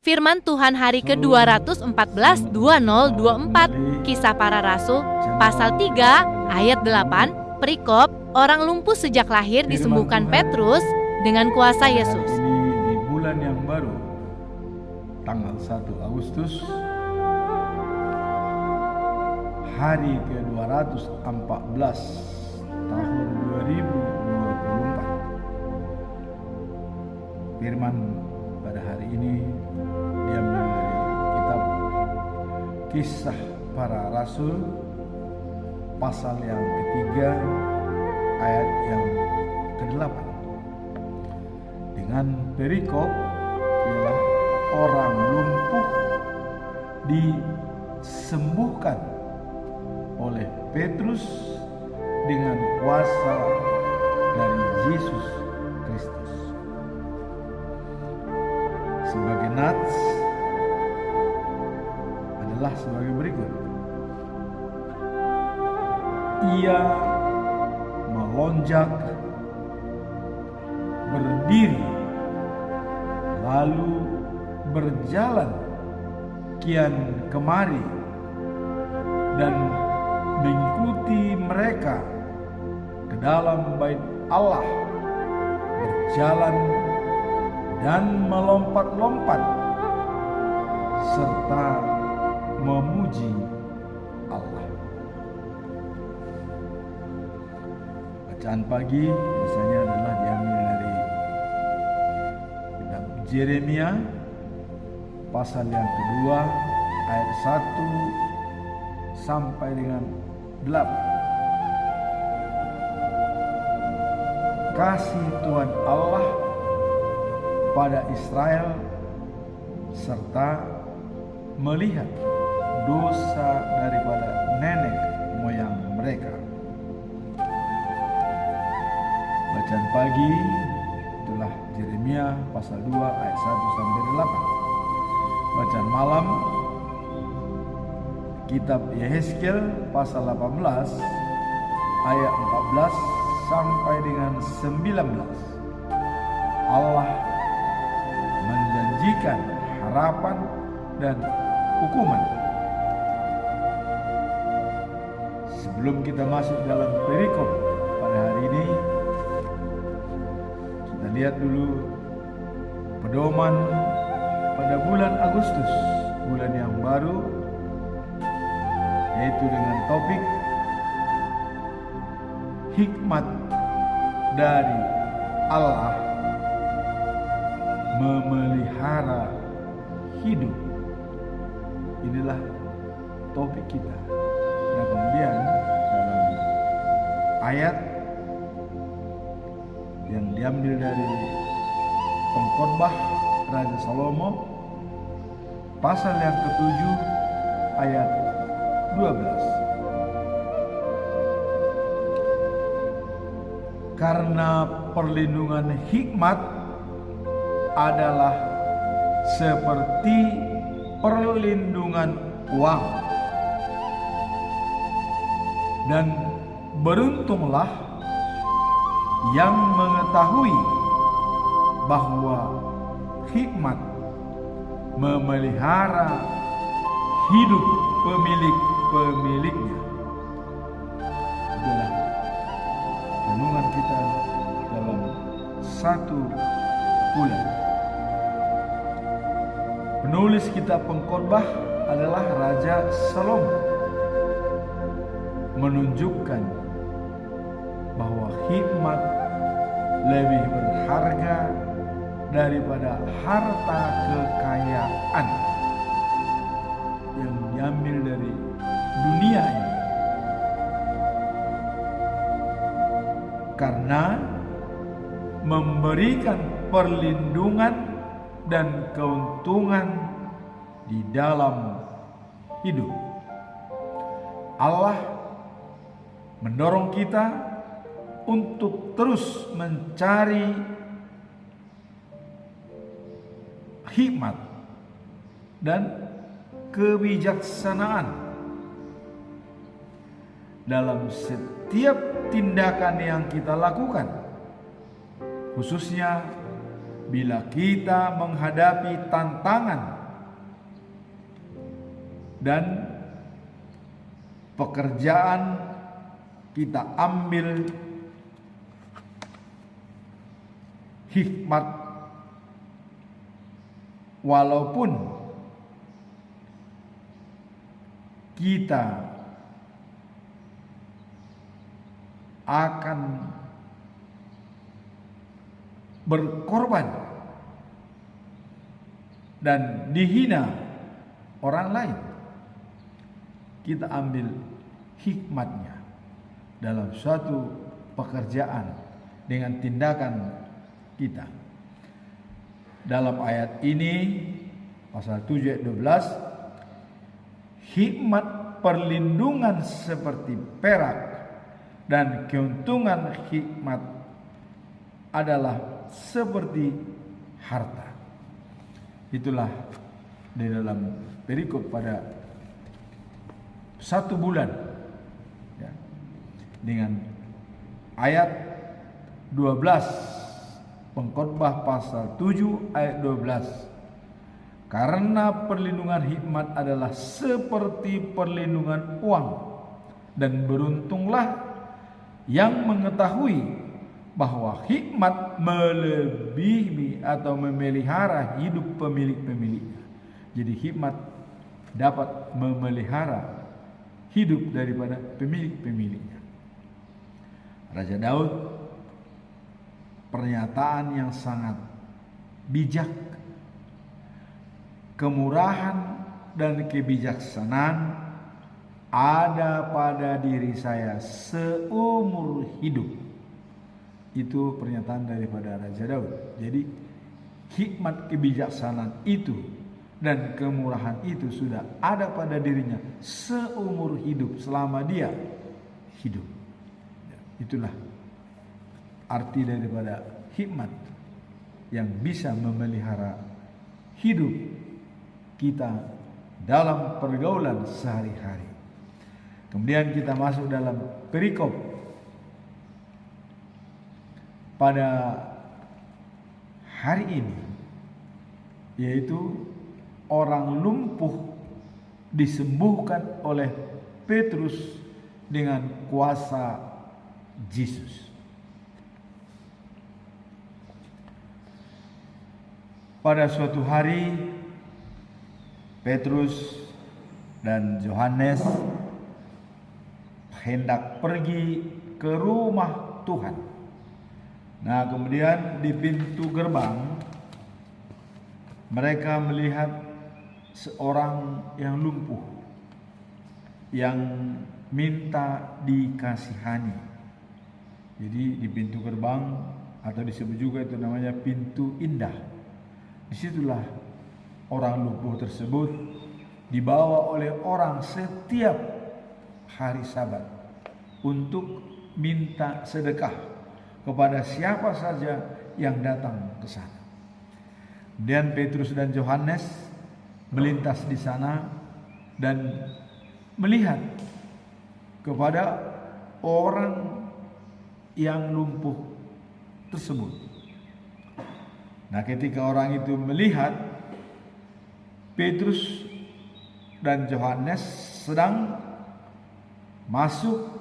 Firman Tuhan hari ke-214 2024, Kisah Para Rasul, pasal 3 ayat 8, perikop orang lumpuh sejak lahir disembuhkan Petrus dengan kuasa Yesus. Ini di bulan yang baru, tanggal 1 Agustus, hari ke-214 tahun 2024. Firman pada hari ini diambil dari kitab Kisah Para Rasul, pasal yang ketiga ayat yang ke-8, dengan perikop ialah orang lumpuh disembuhkan oleh Petrus dengan kuasa dari Yesus Kristus. Sebagai nats adalah sebagai berikut. Ia melonjak, berdiri, lalu berjalan kian kemari dan mengikuti mereka ke dalam bait Allah, berjalan dan melompat-lompat serta memuji Allah. Bacaan pagi biasanya adalah diambil dari kitab Yeremia pasal yang kedua ayat 1 sampai dengan 8. Kasih Tuhan Allah pada Israel serta melihat dosa daripada nenek moyang mereka. Bacaan pagi itulah Yeremia pasal 2 ayat 1 sampai 8. Bacaan malam kitab Yehezkiel pasal 18 ayat 14 sampai dengan 19. Allah menjanjikan harapan dan hukuman. Sebelum kita masuk dalam perikop pada hari ini, kita lihat dulu pedoman pada bulan Agustus, bulan yang baru, yaitu dengan topik hikmat dari Allah memelihara hidup. Inilah topik kita. Dan kemudian dalam ayat yang diambil dari Pengkhotbah Raja Salomo pasal yang ke-7 ayat 12. Karena perlindungan hikmat adalah seperti perlindungan uang, dan beruntunglah yang mengetahui bahwa hikmat memelihara hidup pemilik-pemiliknya. Itulah renungan kita dalam satu bulan. Penulis kitab Pengkhotbah adalah Raja Salomo, menunjukkan bahwa hikmat lebih berharga daripada harta kekayaan yang diambil dari dunia ini, karena memberikan perlindungan dan keuntungan di dalam hidup. Allah mendorong kita untuk terus mencari hikmat dan kebijaksanaan dalam setiap tindakan yang kita lakukan, khususnya bila kita menghadapi tantangan dan pekerjaan kita ambil hikmat, walaupun kita akan berkorban dan dihina orang lain, kita ambil hikmatnya dalam suatu pekerjaan dengan tindakan kita. Dalam ayat ini pasal 7 ayat 12, hikmat perlindungan seperti perak dan keuntungan hikmat adalah seperti harta. Itulah di dalam perikop pada 1 bulan ya, dengan ayat 12, Pengkhotbah pasal 7 ayat 12. Karena perlindungan hikmat adalah seperti perlindungan uang, dan beruntunglah yang mengetahui bahwa hikmat melebihi atau memelihara hidup pemilik-pemiliknya. Jadi hikmat dapat memelihara hidup daripada pemilik-pemiliknya. Raja Daud, pernyataan yang sangat bijak, kemurahan dan kebijaksanaan ada pada diri saya seumur hidup. Itu pernyataan daripada Raja Daud. Jadi hikmat, kebijaksanaan itu dan kemurahan itu sudah ada pada dirinya seumur hidup, selama dia hidup. Itulah arti daripada hikmat yang bisa memelihara hidup kita dalam pergaulan sehari-hari. Kemudian kita masuk dalam perikop pada hari ini, yaitu orang lumpuh disembuhkan oleh Petrus dengan kuasa Yesus. Pada suatu hari, Petrus dan Yohanes hendak pergi ke rumah Tuhan. Nah, kemudian di pintu gerbang mereka melihat seorang yang lumpuh yang minta dikasihani. Jadi di pintu gerbang, atau disebut juga itu namanya pintu indah, disitulah orang lumpuh tersebut dibawa oleh orang setiap hari Sabat untuk minta sedekah kepada siapa saja yang datang ke sana. Dan Petrus dan Yohanes melintas di sana dan melihat kepada orang yang lumpuh tersebut. Nah, ketika orang itu melihat Petrus dan Yohanes sedang masuk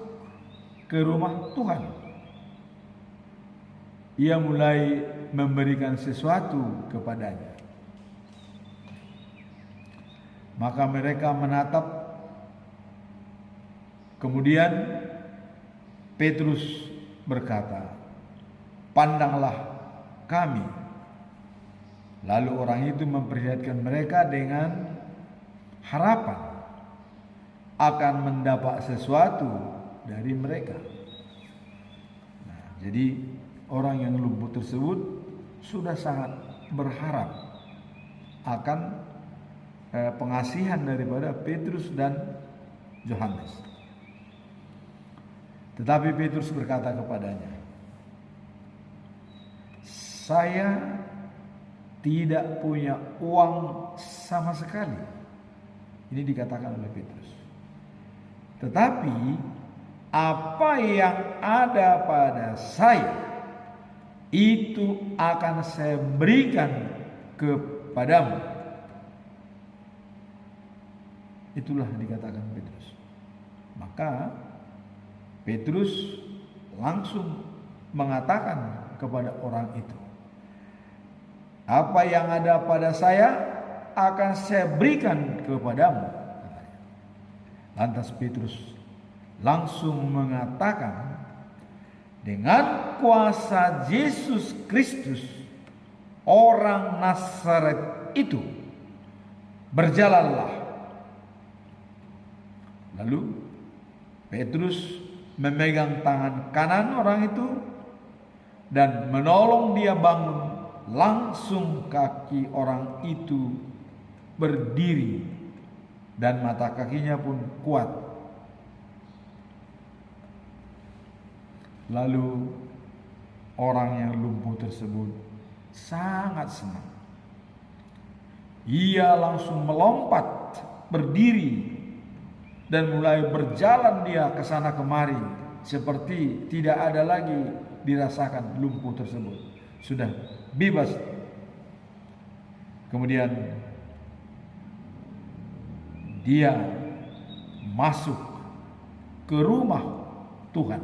ke rumah Tuhan, ia mulai memberikan sesuatu kepadanya. Maka mereka menatap. Kemudian Petrus berkata, "Pandanglah kami." Lalu orang itu memperlihatkan mereka dengan harapan akan mendapat sesuatu dari mereka. Nah, jadi orang yang lumpuh tersebut sudah sangat berharap akan pengasihan daripada Petrus dan Yohanes. Tetapi Petrus berkata kepadanya, "Saya tidak punya uang sama sekali." Ini dikatakan oleh Petrus. "Tetapi apa yang ada pada saya, itu akan saya berikan kepadamu. Itulah dikatakan Petrus. Maka Petrus langsung mengatakan kepada orang itu, apa yang ada pada saya akan saya berikan kepadamu, katanya. Lantas Petrus langsung mengatakan, dengan kuasa Yesus Kristus orang Nazaret itu, berjalanlah. Lalu Petrus memegang tangan kanan orang itu dan menolong dia bangun. Langsung kaki orang itu berdiri dan mata kakinya pun kuat. Lalu orang yang lumpuh tersebut sangat senang. Ia langsung melompat berdiri dan mulai berjalan dia ke sana kemari seperti tidak ada lagi dirasakan lumpuh tersebut. Sudah bebas. Kemudian dia masuk ke rumah Tuhan,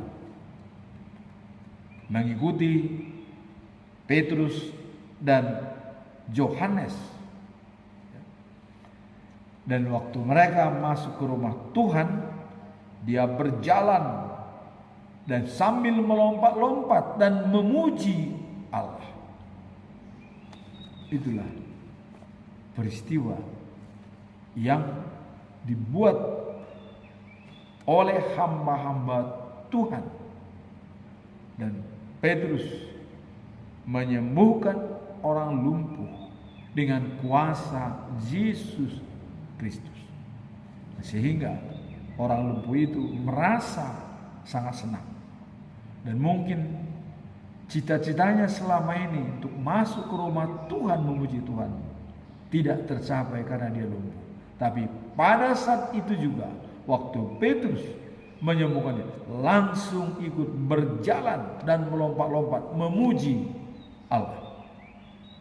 mengikuti Petrus dan Yohanes. Dan waktu mereka masuk ke rumah Tuhan, dia berjalan dan sambil melompat-lompat dan memuji Allah. Itulah peristiwa yang dibuat oleh hamba-hamba Tuhan. Dan Petrus menyembuhkan orang lumpuh dengan kuasa Yesus Kristus. Sehingga orang lumpuh itu merasa sangat senang. Dan mungkin cita-citanya selama ini untuk masuk ke rumah Tuhan memuji Tuhan tidak tercapai karena dia lumpuh. Tapi pada saat itu juga waktu Petrus menyembuhkan dia, langsung ikut berjalan dan melompat-lompat memuji Allah.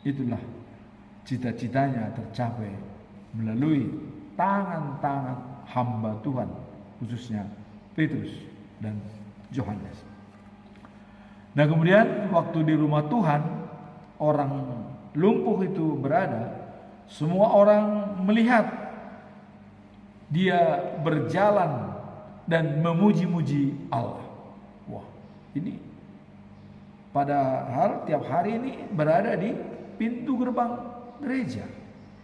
Itulah cita-citanya tercapai melalui tangan-tangan hamba Tuhan, khususnya Petrus dan Yohanes. Nah, kemudian waktu di rumah Tuhan orang lumpuh itu berada, semua orang melihat dia berjalan dan memuji-muji Allah. Wah, ini padahal tiap hari ini berada di pintu gerbang gereja,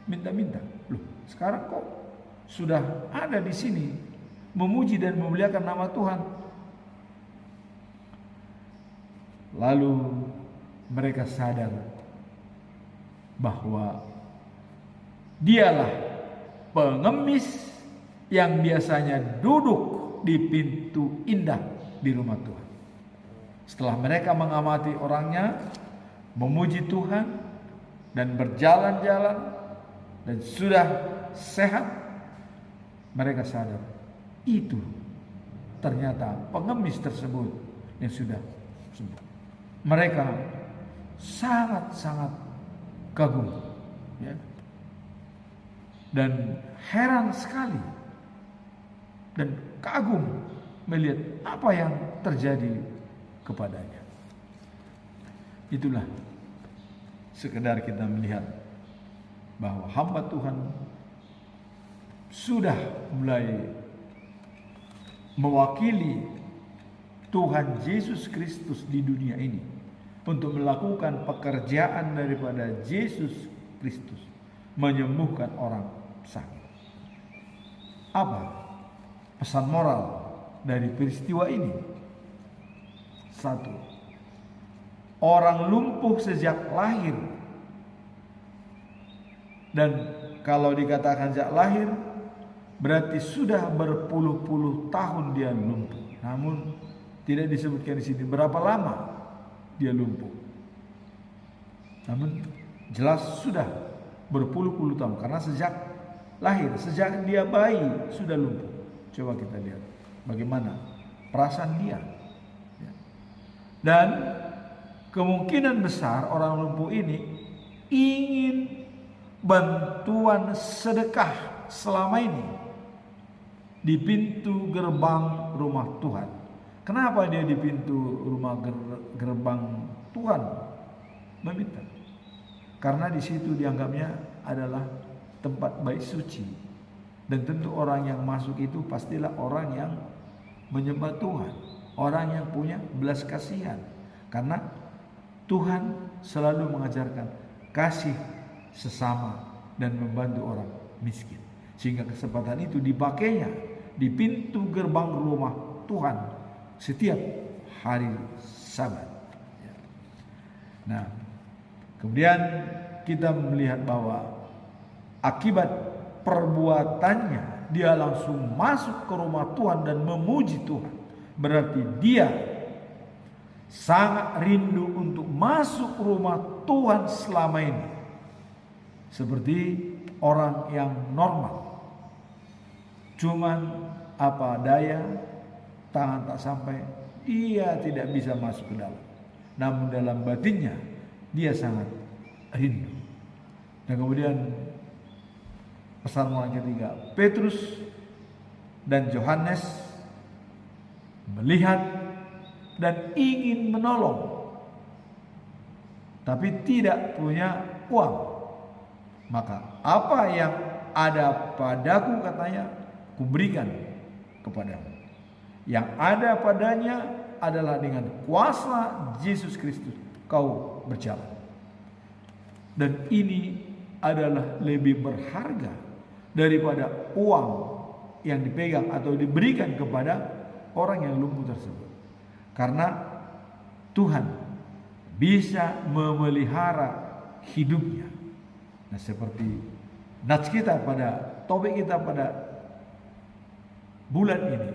minta-minta. Loh, sekarang kok sudah ada di sini memuji dan memuliakan nama Tuhan. Lalu mereka sadar bahwa dialah pengemis yang biasanya duduk di pintu indah di rumah Tuhan. Setelah mereka mengamati orangnya, memuji Tuhan dan berjalan-jalan dan sudah sehat, mereka sadar itu ternyata pengemis tersebut yang sudah sembuh. Mereka sangat-sangat kagum, ya, dan heran sekali dan kagum melihat apa yang terjadi kepadanya. Itulah sekedar kita melihat bahwa hamba Tuhan sudah mulai mewakili Tuhan Yesus Kristus di dunia ini untuk melakukan pekerjaan daripada Yesus Kristus, menyembuhkan orang sakit. Apa pesan moral dari peristiwa ini? 1. Orang lumpuh sejak lahir, dan kalau dikatakan sejak lahir berarti sudah berpuluh-puluh tahun dia lumpuh. Namun tidak disebutkan di sini berapa lama dia lumpuh. Namun jelas sudah berpuluh-puluh tahun karena sejak lahir, sejak dia bayi sudah lumpuh. Coba kita lihat bagaimana perasaan dia. Dan kemungkinan besar orang lumpuh ini ingin bantuan sedekah selama ini di pintu gerbang rumah Tuhan. Kenapa dia di pintu gerbang Tuhan meminta? Karena di situ dianggapnya adalah tempat bait suci. Dan tentu orang yang masuk itu pastilah orang yang menyembah Tuhan, orang yang punya belas kasihan. Karena Tuhan selalu mengajarkan kasih sesama dan membantu orang miskin. Sehingga kesempatan itu dipakainya di pintu gerbang rumah Tuhan setiap hari Sabat. Nah, kemudian kita melihat bahwa akibat perbuatannya dia langsung masuk ke rumah Tuhan dan memuji Tuhan. Berarti dia sangat rindu untuk masuk rumah Tuhan selama ini. Seperti orang yang normal, cuman apa daya, tangan tak sampai, dia tidak bisa masuk ke dalam. Namun dalam batinnya dia sangat rindu. Dan kemudian persamuan ketiga, Petrus dan Yohanes melihat dan ingin menolong, tapi tidak punya uang. Maka apa yang ada padaku, katanya, kuberikan kepadamu. Yang ada padanya adalah dengan kuasa Yesus Kristus kau berjalan. Dan ini adalah lebih berharga daripada uang yang dipegang atau diberikan kepada orang yang lumpuh tersebut. Karena Tuhan bisa memelihara hidupnya. Nah, seperti nats kita pada topik kita pada bulan ini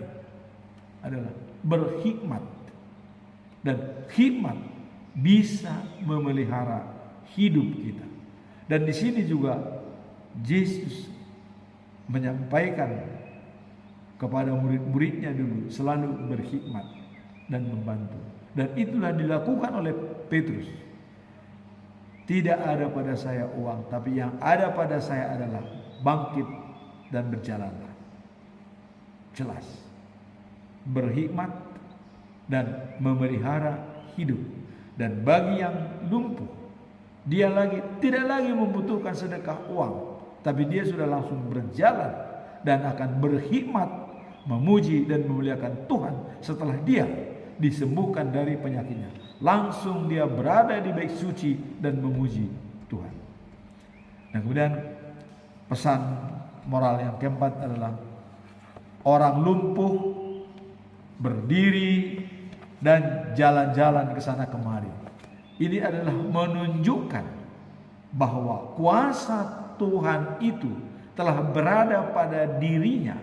adalah berhikmat. Dan hikmat bisa memelihara hidup kita. Dan di sini juga Yesus menyampaikan kepada murid-muridnya dulu selalu berhikmat dan membantu. Dan itulah dilakukan oleh Petrus. Tidak ada pada saya uang, tapi yang ada pada saya adalah bangkit dan berjalanlah. Jelas. Berhikmat dan memelihara hidup. Dan bagi yang lumpuh, dia tidak lagi membutuhkan sedekah uang, tapi dia sudah langsung berjalan dan akan berhikmat, memuji dan memuliakan Tuhan setelah dia disembuhkan dari penyakitnya. Langsung dia berada di bait suci dan memuji Tuhan. Nah, kemudian pesan moral yang keempat adalah orang lumpuh berdiri dan jalan-jalan ke sana kemari. Ini adalah menunjukkan bahwa kuasa Tuhan itu telah berada pada dirinya,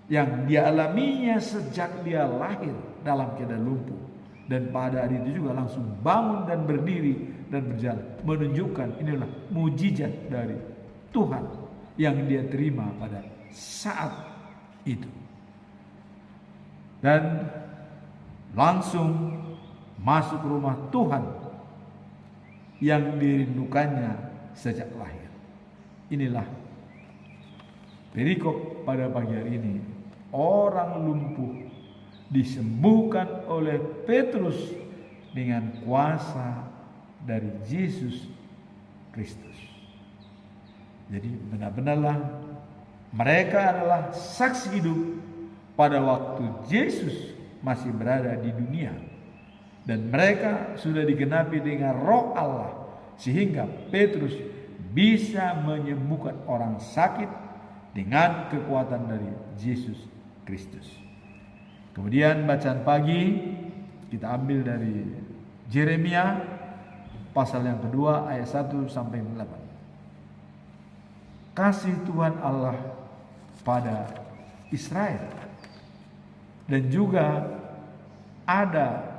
yang dia alaminya sejak dia lahir dalam keadaan lumpuh. Dan pada hari itu juga langsung bangun dan berdiri dan berjalan. Menunjukkan inilah mujizat dari Tuhan yang dia terima pada saat itu. Dan langsung masuk rumah Tuhan yang dirindukannya sejak lahir. Inilah perikop pada pagi hari ini. Orang lumpuh disembuhkan oleh Petrus dengan kuasa dari Yesus Kristus. Jadi benar-benarlah mereka adalah saksi hidup pada waktu Yesus masih berada di dunia. Dan mereka sudah digenapi dengan Roh Allah, sehingga Petrus bisa menyembuhkan orang sakit dengan kekuatan dari Yesus Kristus. Kemudian bacaan pagi kita ambil dari Yeremia pasal yang kedua ayat 1 sampai 8. Kasih Tuhan Allah pada Israel. Dan juga ada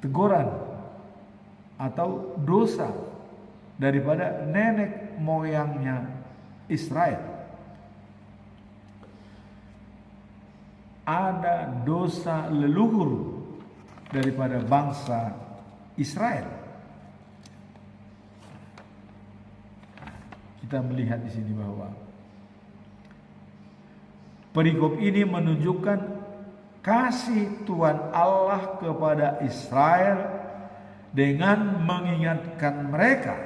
teguran atau dosa daripada nenek moyangnya Israel. Ada dosa leluhur daripada bangsa Israel. Kita kita melihat di sini bahwa perikop ini menunjukkan kasih Tuhan Allah kepada Israel dengan mengingatkan mereka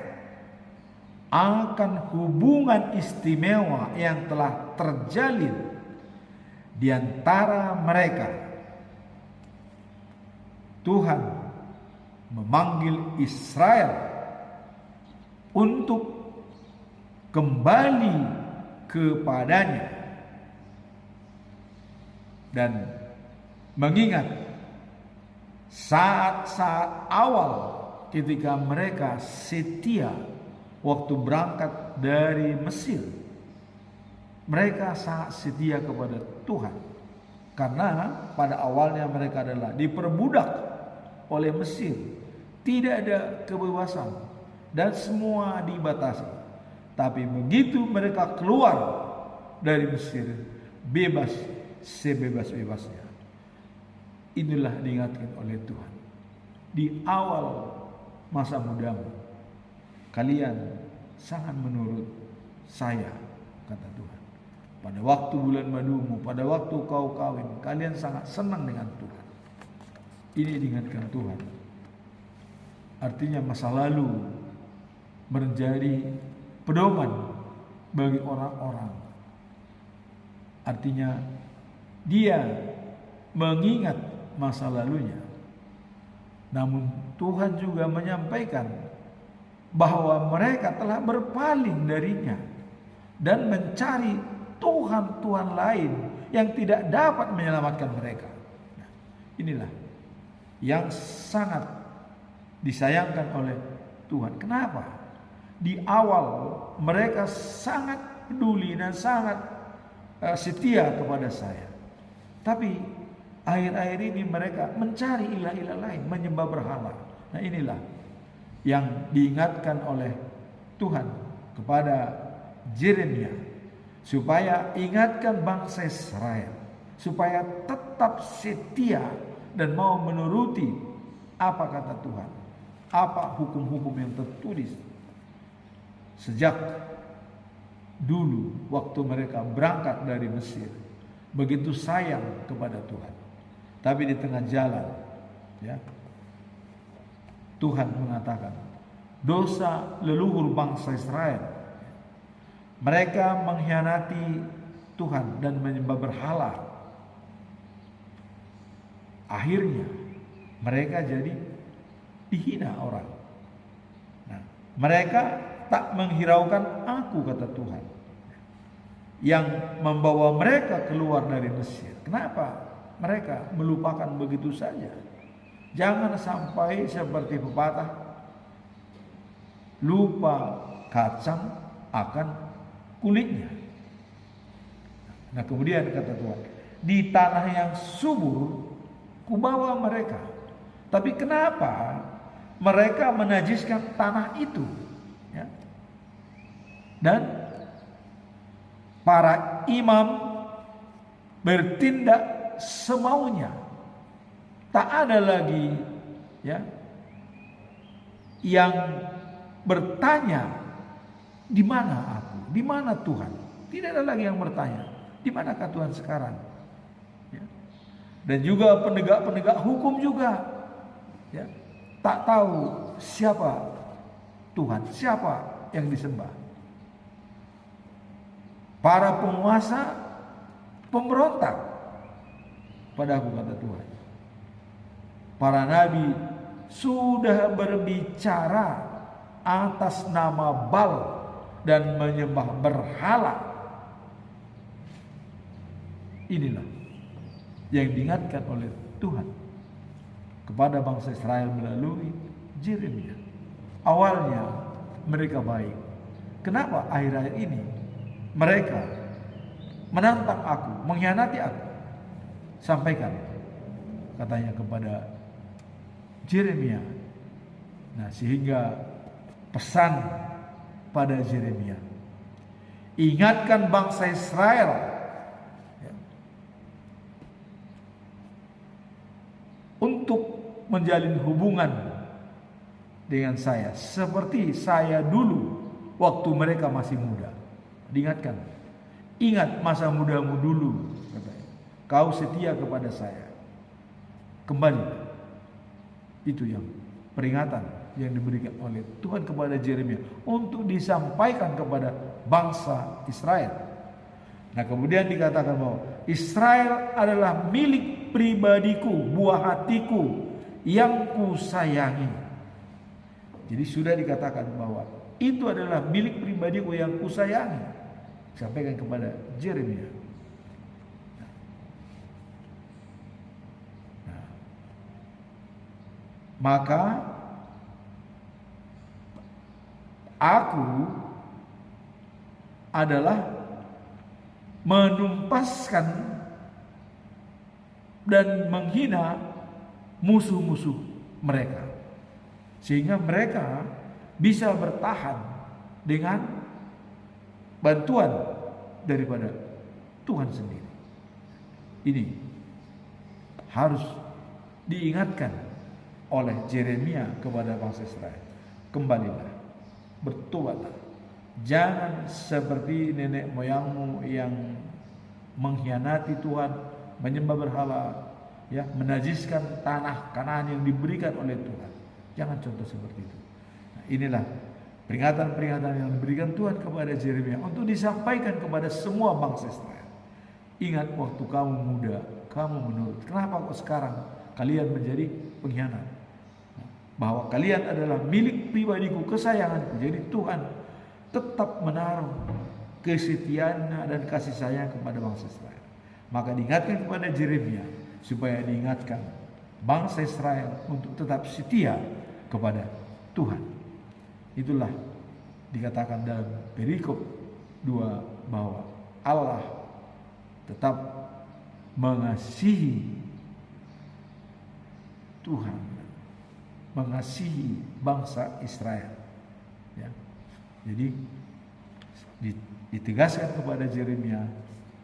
akan hubungan istimewa yang telah terjalin di antara mereka. Tuhan memanggil Israel untuk kembali kepadanya dan mengingat saat-saat awal ketika mereka setia waktu berangkat dari Mesir. Mereka sangat setia kepada Tuhan karena pada awalnya mereka adalah diperbudak oleh Mesir, tidak ada kebebasan dan semua dibatasi. Tapi begitu mereka keluar dari Mesir, bebas sebebas-bebasnya. Inilah diingatkan oleh Tuhan. Di awal masa mudamu, kalian sangat menurut saya, kata Tuhan. Pada waktu bulan madumu, pada waktu kau kawin, kalian sangat senang dengan Tuhan. Ini diingatkan Tuhan. Artinya masa lalu menjadi pedoman bagi orang-orang. Artinya dia mengingat masa lalunya. Namun Tuhan juga menyampaikan bahwa mereka telah berpaling darinya dan mencari Tuhan-Tuhan lain yang tidak dapat menyelamatkan mereka. Nah, inilah yang sangat disayangkan oleh Tuhan. Kenapa? Di awal mereka sangat peduli dan sangat setia kepada saya. Tapi akhir-akhir ini mereka mencari ilah-ilah lain, menyembah berhala. Nah, inilah yang diingatkan oleh Tuhan kepada Yeremia, supaya ingatkan bangsa Israel, supaya tetap setia dan mau menuruti apa kata Tuhan, apa hukum-hukum yang tertulis sejak dulu waktu mereka berangkat dari Mesir. Begitu sayang kepada Tuhan, tapi di tengah jalan, ya, Tuhan mengatakan dosa leluhur bangsa Israel. Mereka mengkhianati Tuhan dan menyembah berhala. Akhirnya mereka jadi dihina orang. Nah, mereka tak menghiraukan aku, kata Tuhan, yang membawa mereka keluar dari Mesir. Kenapa? Mereka melupakan begitu saja. Jangan sampai seperti pepatah, lupa kacang akan kulitnya. Nah, kemudian kata Tuhan, di tanah yang subur kubawa mereka. Tapi kenapa mereka menajiskan tanah itu? Ya. Dan para imam bertindak semaunya. Tak ada lagi, ya, yang bertanya, di mana aku? Di mana Tuhan? Tidak ada lagi yang bertanya, di manakah Tuhan sekarang? Ya. Dan juga penegak-penegak hukum juga, ya, tak tahu siapa Tuhan, siapa yang disembah. Para penguasa pemberontak pada aku, kata Tuhan. Para nabi sudah berbicara atas nama Baal dan menyembah berhala. Inilah yang diingatkan oleh Tuhan kepada bangsa Israel melalui Yeremia. Awalnya mereka baik. Kenapa akhir-akhir ini mereka menantang aku, mengkhianati aku? Sampaikan, katanya kepada Yeremia. Nah, sehingga pesan pada Yeremia, ingatkan bangsa Israel, ya, untuk menjalin hubungan dengan saya seperti saya dulu waktu mereka masih muda. Diingatkan, ingat masa mudamu dulu, katanya. Kau setia kepada saya. Kembali. Itu yang peringatan yang diberikan oleh Tuhan kepada Yeremia untuk disampaikan kepada bangsa Israel. Nah, kemudian dikatakan bahwa Israel adalah milik pribadiku, buah hatiku yang kusayangi. Jadi sudah dikatakan bahwa itu adalah milik pribadiku yang kusayangi. Sampaikan kepada Yeremia. Maka aku adalah menumpaskan dan menghina musuh-musuh mereka, sehingga mereka bisa bertahan dengan bantuan daripada Tuhan sendiri. Ini harus diingatkan oleh Yeremia kepada bangsa Israel. Kembalilah, bertobatlah. Jangan seperti nenek moyangmu yang mengkhianati Tuhan, menyembah berhala, ya, menajiskan tanah Kanaan yang diberikan oleh Tuhan. Jangan contoh seperti itu. Nah, inilah peringatan-peringatan yang diberikan Tuhan kepada Yeremia untuk disampaikan kepada semua bangsa Israel. Ingat waktu kamu muda, kamu menurut. Kenapa kok sekarang kalian menjadi pengkhianat? Bahwa kalian adalah milik pribadiku, kesayanganku. Jadi Tuhan tetap menaruh kesetiaannya dan kasih sayang kepada bangsa Israel. Maka diingatkan kepada Yeremia supaya diingatkan bangsa Israel untuk tetap setia kepada Tuhan. Itulah dikatakan dalam perikop 2 bahwa Allah tetap mengasihi Tuhan, mengasihi bangsa Israel. Ya. Jadi ditegaskan kepada Yeremia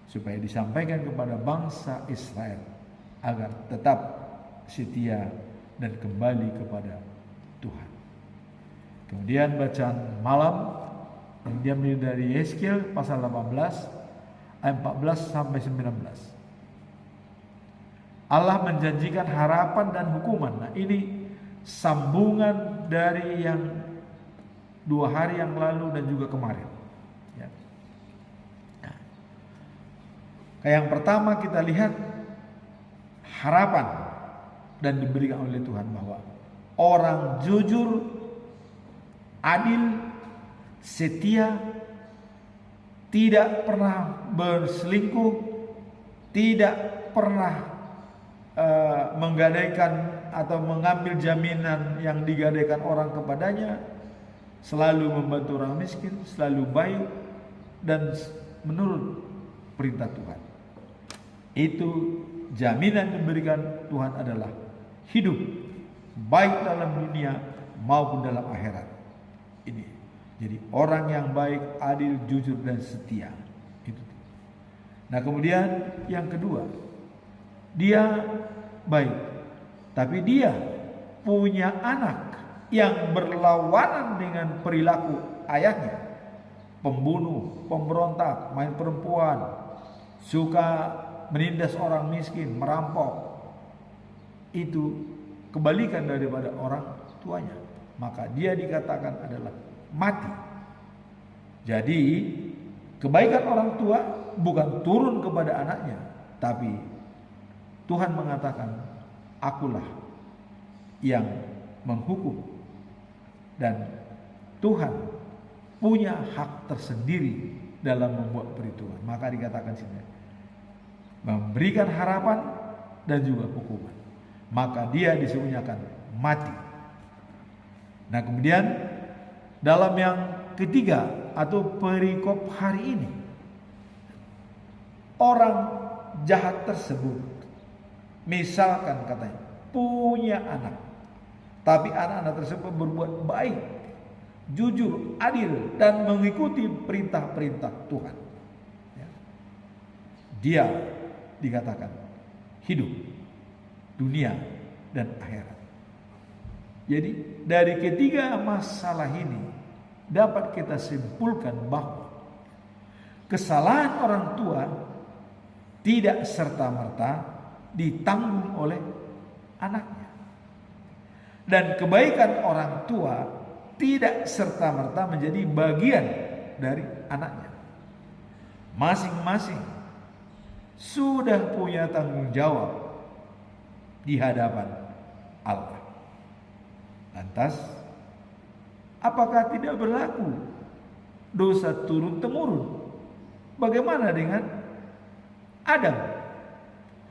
supaya disampaikan kepada bangsa Israel agar tetap setia dan kembali kepada Tuhan. Kemudian bacaan malam yang diambil dari Yeskiel pasal 18 ayat 14 sampai 19. Allah menjanjikan harapan dan hukuman. Nah, ini sambungan dari yang 2 hari yang lalu dan juga kemarin. Ya. Nah, yang pertama kita lihat harapan dan diberikan oleh Tuhan bahwa orang jujur, adil, setia, tidak pernah berselingkuh, tidak pernah menggadaikan atau mengambil jaminan yang digadaikan orang kepadanya, selalu membantu orang miskin, selalu baik dan menurut perintah Tuhan. Itu jaminan yang diberikan Tuhan adalah hidup baik dalam dunia maupun dalam akhirat. Ini. Jadi orang yang baik, adil, jujur dan setia. Itu. Nah, kemudian yang kedua, dia baik, tapi dia punya anak yang berlawanan dengan perilaku ayahnya. Pembunuh, pemberontak, main perempuan, suka menindas orang miskin, merampok. Itu kebalikan daripada orang tuanya. Maka dia dikatakan adalah mati. Jadi kebaikan orang tua bukan turun kepada anaknya, tapi Tuhan mengatakan, akulah yang menghukum. Dan Tuhan punya hak tersendiri dalam membuat perhitungan. Maka dikatakan sini, memberikan harapan dan juga hukuman. Maka dia disunyakan mati. Nah, kemudian dalam yang ketiga atau perikop hari ini, orang jahat tersebut misalkan katanya punya anak, tapi anak-anak tersebut berbuat baik, jujur, adil dan mengikuti perintah-perintah Tuhan. Ya. Dia dikatakan hidup dunia dan akhirat. Jadi dari ketiga masalah ini dapat kita simpulkan bahwa kesalahan orang tua tidak serta-merta ditanggung oleh anaknya. Dan kebaikan orang tua tidak serta-merta menjadi bagian dari anaknya. Masing-masing sudah punya tanggung jawab di hadapan Allah. Lantas, apakah tidak berlaku dosa turun-temurun? Bagaimana dengan Adam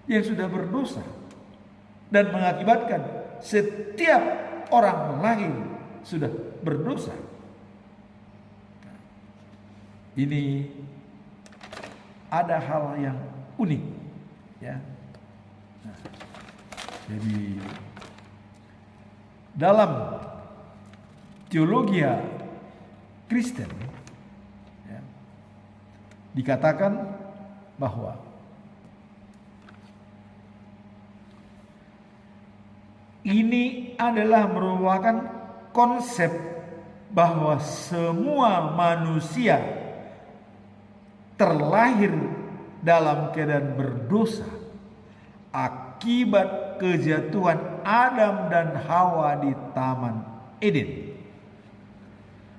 yang sudah berdosa dan mengakibatkan setiap orang lahir sudah berdosa? Ini ada hal yang unik, ya. Nah, jadi dalam teologi Kristen, ya, dikatakan bahwa ini adalah merupakan konsep bahwa semua manusia terlahir dalam keadaan berdosa akibat kejatuhan Adam dan Hawa di Taman Eden.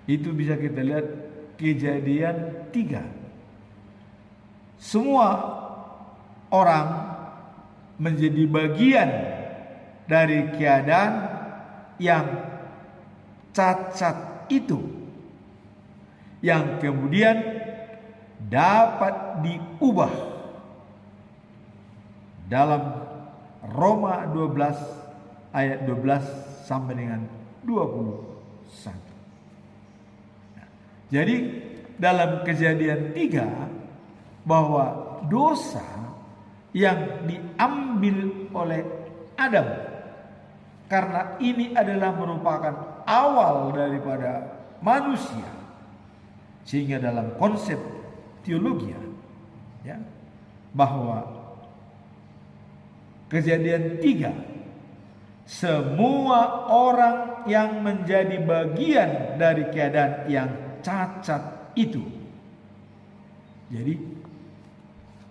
Itu bisa kita lihat Kejadian 3. Semua orang menjadi bagian dari keadaan yang cacat itu, yang kemudian dapat diubah dalam Roma 12 ayat 12 sampai dengan 21. Jadi dalam Kejadian 3 bahwa dosa yang diambil oleh Adam, karena ini adalah merupakan awal daripada manusia, sehingga dalam konsep teologi, ya, bahwa Kejadian 3 semua orang yang menjadi bagian dari keadaan yang cacat itu. Jadi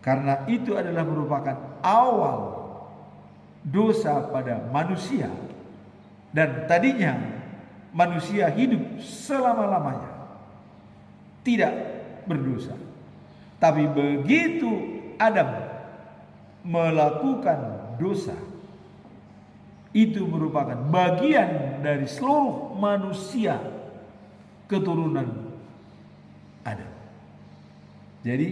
karena itu adalah merupakan awal dosa pada manusia, dan tadinya manusia hidup selama-lamanya tidak berdosa. Tapi begitu Adam melakukan dosa, itu merupakan bagian dari seluruh manusia keturunan Adam. Jadi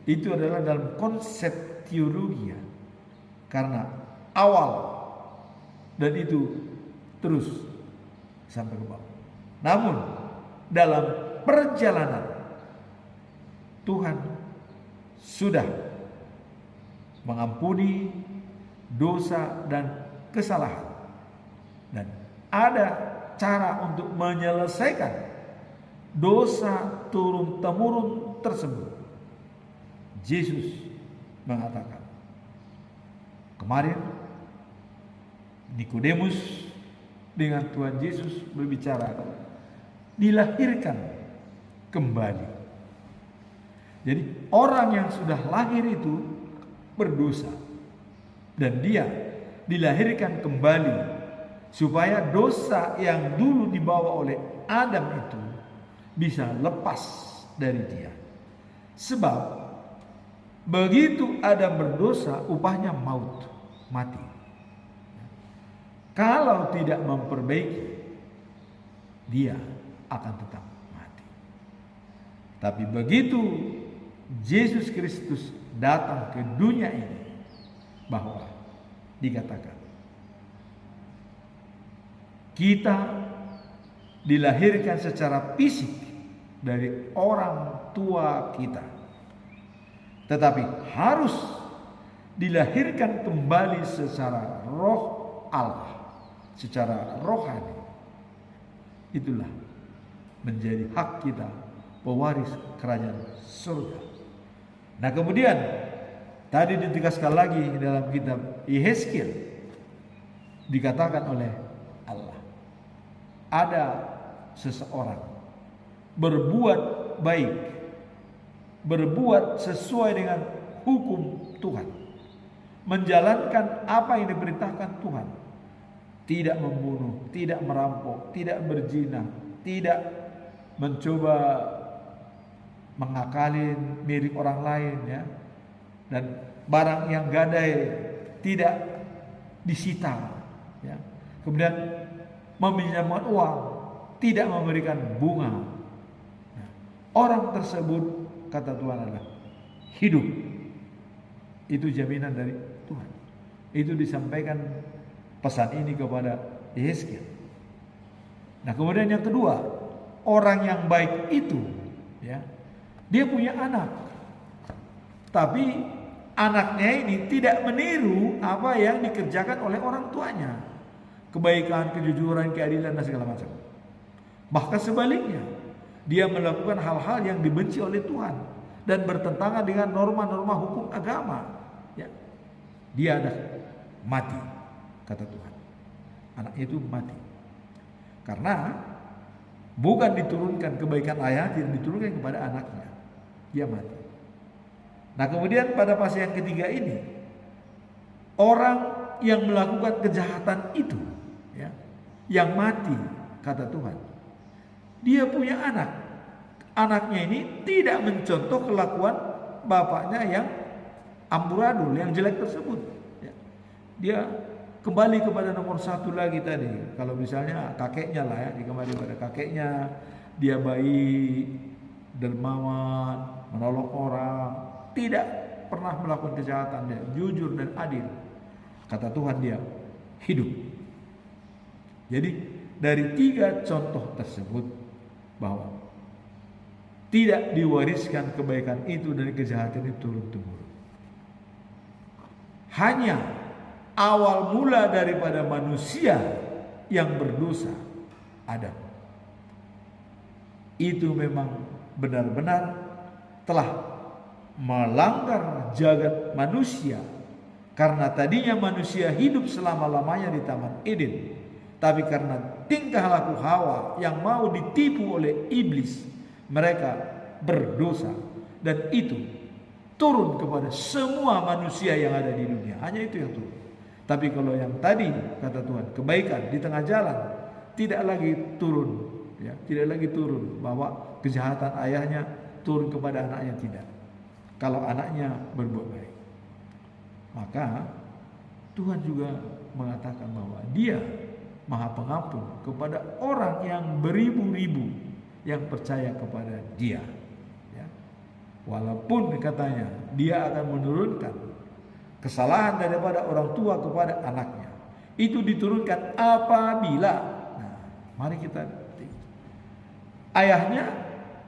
itu adalah dalam konsep teologi, karena awal, dan itu terus sampai ke bawah. Namun dalam perjalanan Tuhan sudah mengampuni dosa dan kesalahan, dan ada cara untuk menyelesaikan dosa turun-temurun tersebut. Yesus mengatakan, kemarin Nikodemus dengan Tuhan Yesus berbicara, dilahirkan kembali. Jadi orang yang sudah lahir itu berdosa, dan dia dilahirkan kembali supaya dosa yang dulu dibawa oleh Adam itu bisa lepas dari dia. Sebab begitu Adam berdosa, upahnya maut, mati. Kalau tidak memperbaiki, dia akan tetap mati. Tapi begitu Yesus Kristus datang ke dunia ini, bahwa dikatakan kita dilahirkan secara fisik dari orang tua kita, tetapi harus dilahirkan kembali secara roh Allah, secara rohani. Itulah menjadi hak kita, pewaris kerajaan surga. Nah kemudian tadi ditegaskan lagi dalam kitab Yehezkiel, dikatakan oleh Allah, ada seseorang berbuat baik, berbuat sesuai dengan hukum Tuhan, menjalankan apa yang diperintahkan Tuhan, tidak membunuh, tidak merampok, tidak berzina, tidak mencoba mengakalin milik orang lain, ya, dan barang yang gadai tidak disita, ya. Kemudian meminjamkan uang, tidak memberikan bunga. Nah, orang tersebut, kata Tuhan, adalah hidup. Itu jaminan dari Tuhan. Itu disampaikan pesan ini kepada Yesaya. Nah, kemudian yang kedua, orang yang baik itu, ya, dia punya anak, tapi anaknya ini tidak meniru apa yang dikerjakan oleh orang tuanya, kebaikan, kejujuran, keadilan, dan segala macam. Bahkan sebaliknya, dia melakukan hal-hal yang dibenci oleh Tuhan dan bertentangan dengan norma-norma hukum agama, ya. Dia ada mati, kata Tuhan. Anaknya itu mati karena bukan diturunkan kebaikan ayah, tidak diturunkan kepada anaknya. Dia mati. Nah, kemudian pada pasal yang ketiga ini, orang yang melakukan kejahatan itu, ya, yang mati, kata Tuhan, dia punya anak. Anaknya ini tidak mencontoh kelakuan bapaknya yang amburadul, yang jelek tersebut, ya. Dia kembali kepada nomor satu lagi tadi. Kalau misalnya kakeknya lah, ya, kembali pada kakeknya, dia baik, dermawan, menolong orang, tidak pernah melakukan kejahatan, dia jujur dan adil. Kata Tuhan, dia hidup. Jadi dari tiga contoh tersebut, bahwa tidak diwariskan kebaikan itu dari kejahatan itu turun-temurun. Hanya awal mula daripada manusia yang berdosa, Adam, itu memang benar-benar telah melanggar jagat manusia, karena tadinya manusia hidup selama-lamanya di Taman Eden, tapi karena tingkah laku Hawa yang mau ditipu oleh iblis, mereka berdosa, dan itu turun kepada semua manusia yang ada di dunia. Hanya itu yang turun. Tapi kalau yang tadi, kata Tuhan, kebaikan di tengah jalan, tidak lagi turun, ya, tidak lagi turun, bahwa kejahatan ayahnya turun kepada anaknya, tidak. Kalau anaknya berbuat baik, maka Tuhan juga mengatakan bahwa Dia Maha Pengampun kepada orang yang beribu-ribu yang percaya kepada Dia, ya. Walaupun katanya Dia akan menurunkan kesalahan daripada orang tua kepada anaknya, itu diturunkan apabila, nah, mari kita ayahnya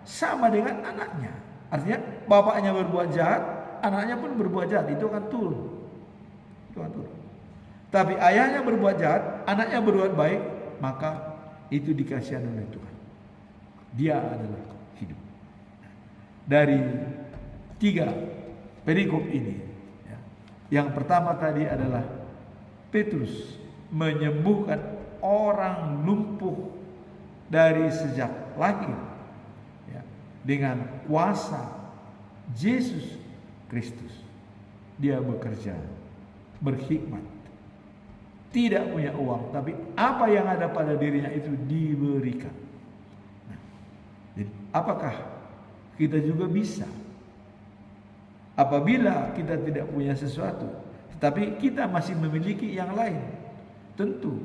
sama dengan anaknya. Artinya bapaknya berbuat jahat, anaknya pun berbuat jahat, itu akan turun. Itu akan turun. Tapi ayahnya berbuat jahat, anaknya berbuat baik, maka itu dikasihani oleh Tuhan. Dia adalah hidup. Dari tiga perikop ini, ya, yang pertama tadi adalah Petrus menyembuhkan orang lumpuh dari sejak lahir, ya, dengan kuasa Yesus Kristus. Dia bekerja, berkhidmat, tidak punya uang, tapi apa yang ada pada dirinya itu diberikan. Nah, jadi apakah kita juga bisa? Apabila kita tidak punya sesuatu, tetapi kita masih memiliki yang lain, tentu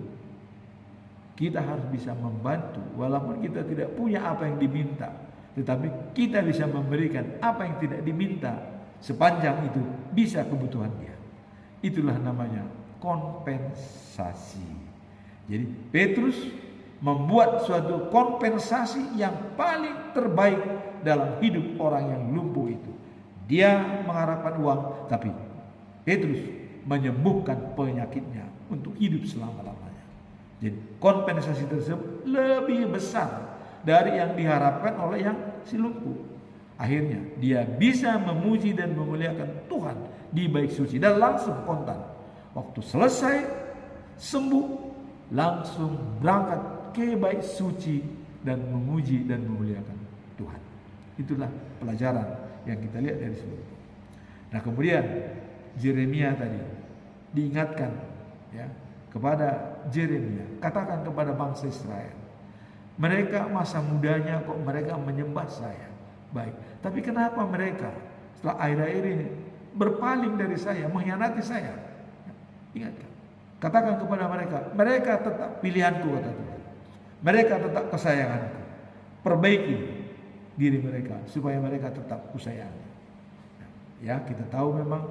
kita harus bisa membantu. Walaupun kita tidak punya apa yang diminta, tetapi kita bisa memberikan apa yang tidak diminta, sepanjang itu bisa kebutuhan dia. Itulah namanya kompensasi. Jadi Petrus membuat suatu kompensasi yang paling terbaik dalam hidup orang yang lumpuh itu. Dia mengharapkan uang, tapi Petrus menyembuhkan penyakitnya untuk hidup selama-lamanya. Jadi kompensasi tersebut lebih besar dari yang diharapkan oleh yang si lumpuh. Akhirnya dia bisa memuji dan memuliakan Tuhan di bait suci, dan langsung kontan. Waktu selesai sembuh, langsung berangkat ke bait suci dan memuji dan memuliakan Itulah pelajaran yang kita lihat dari situ. Nah kemudian Yeremia tadi diingatkan ya kepada Yeremia, katakan kepada bangsa Israel, mereka masa mudanya kok mereka menyembah saya, baik. Tapi kenapa mereka setelah akhir-akhir ini berpaling dari saya, mengkhianati saya? Ingatkan, katakan kepada mereka, mereka tetap pilihanku kata Tuhan, mereka tetap kesayanganku. Perbaiki diri mereka supaya mereka tetap kusayangi. Ya kita tahu memang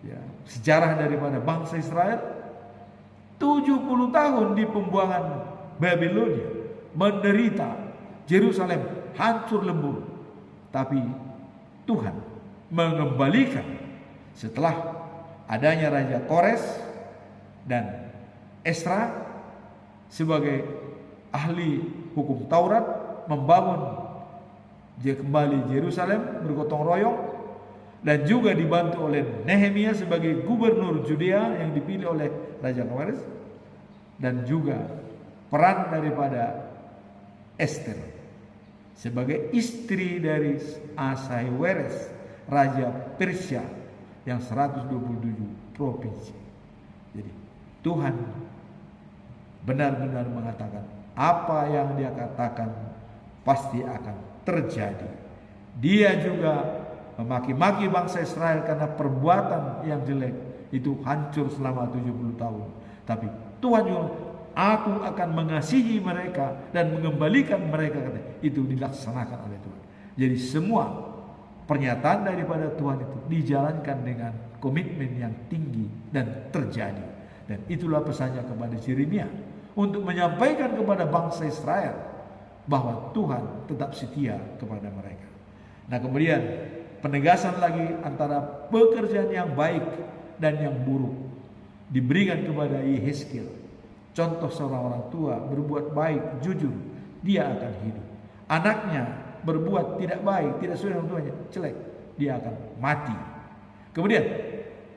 ya sejarah daripada bangsa Israel 70 tahun di pembuangan Babilonia, menderita, Yerusalem hancur lebur. Tapi Tuhan mengembalikan setelah adanya Raja Kores dan Esra sebagai ahli hukum Taurat membangun dia kembali Yerusalem bergotong royong, dan juga dibantu oleh Nehemia sebagai gubernur Judea yang dipilih oleh Raja Kores, dan juga peran daripada Esther sebagai istri dari Ahasuerus Raja Persia yang 127 provinsi. Jadi Tuhan benar-benar mengatakan apa yang dia katakan pasti akan terjadi. Dia juga memaki-maki bangsa Israel karena perbuatan yang jelek itu hancur selama 70 tahun. Tapi Tuhan juga, aku akan mengasihi mereka dan mengembalikan mereka. Itu dilaksanakan oleh Tuhan. Jadi semua pernyataan daripada Tuhan itu dijalankan dengan komitmen yang tinggi dan terjadi. Dan itulah pesannya kepada Yeremia untuk menyampaikan kepada bangsa Israel bahwa Tuhan tetap setia kepada mereka. Nah kemudian penegasan lagi antara pekerjaan yang baik dan yang buruk diberikan kepada Yehezkiel. Contoh seorang orang tua berbuat baik, jujur, dia akan hidup. Anaknya berbuat tidak baik, tidak sesuai dengan tuanya, jelek, dia akan mati. Kemudian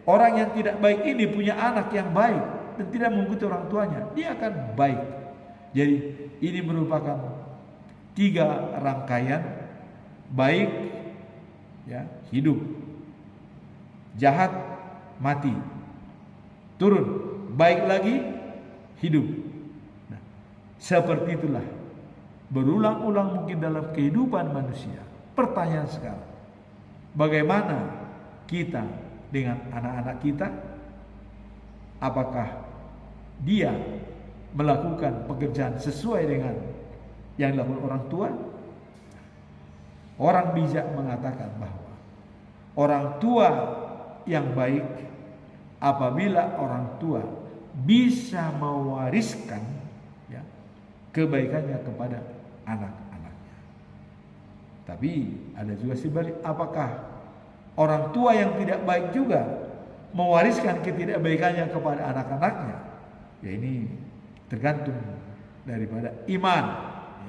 orang yang tidak baik ini punya anak yang baik dan tidak mengikuti orang tuanya, dia akan baik. Jadi ini merupakan 3 rangkaian: baik, ya, hidup, jahat, mati, turun, baik lagi, hidup. Nah, seperti itulah berulang-ulang mungkin dalam kehidupan manusia. Pertanyaan sekarang, bagaimana kita dengan anak-anak kita? Apakah dia melakukan pekerjaan sesuai dengan yang dilakukan orang tua? Orang bijak mengatakan bahwa orang tua yang baik apabila orang tua bisa mewariskan ya, kebaikannya kepada anak-anaknya. Tapi ada juga sebalik, apakah orang tua yang tidak baik juga mewariskan ketidakbaikannya kepada anak-anaknya? Ya ini tergantung daripada iman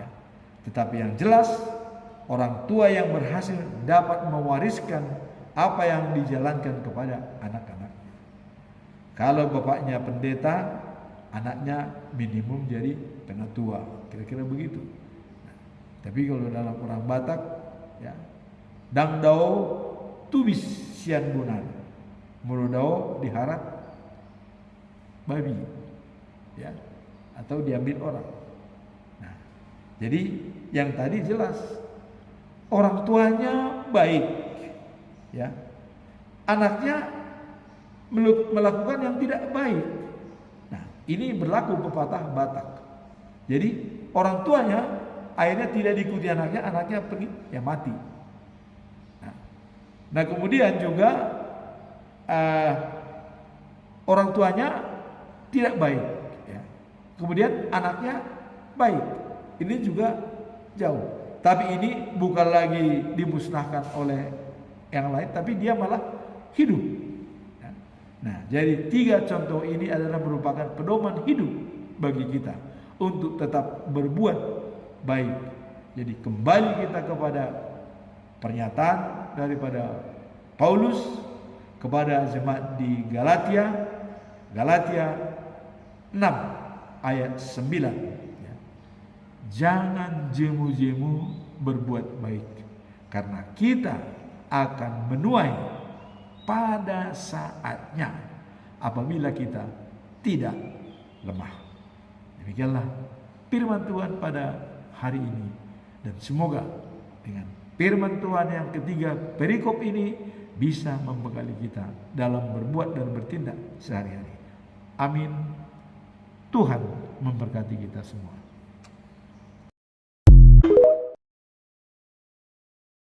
ya. Tetapi yang jelas orang tua yang berhasil dapat mewariskan apa yang dijalankan kepada anak-anaknya. Kalau bapaknya pendeta, anaknya minimum jadi penatua, kira-kira begitu. Nah, tapi kalau dalam orang Batak, ya, dang dao tubis sian bunan, mulu dao diharap babi, ya, atau diambil orang. Nah, jadi yang tadi jelas orang tuanya baik, ya, anaknya melakukan yang tidak baik. Nah, ini berlaku pepatah Batak. Jadi orang tuanya akhirnya tidak diikuti anaknya, anaknya pergi, ya mati. Nah kemudian juga orang tuanya tidak baik, ya. Kemudian anaknya baik, ini juga jauh. Tapi ini bukan lagi dimusnahkan oleh yang lain, tapi dia malah hidup. Nah, jadi 3 contoh ini adalah merupakan pedoman hidup bagi kita untuk tetap berbuat baik. Jadi kembali kita kepada pernyataan daripada Paulus kepada jemaat di Galatia, Galatia 6 ayat 9. Ya. Jangan jemu-jemu berbuat baik. karena kita akan menuai pada saatnya apabila kita tidak lemah. Demikianlah firman Tuhan pada hari ini, dan semoga dengan firman Tuhan yang ketiga perikop ini bisa membekali kita dalam berbuat dan bertindak sehari-hari. Amin. Tuhan memberkati kita semua.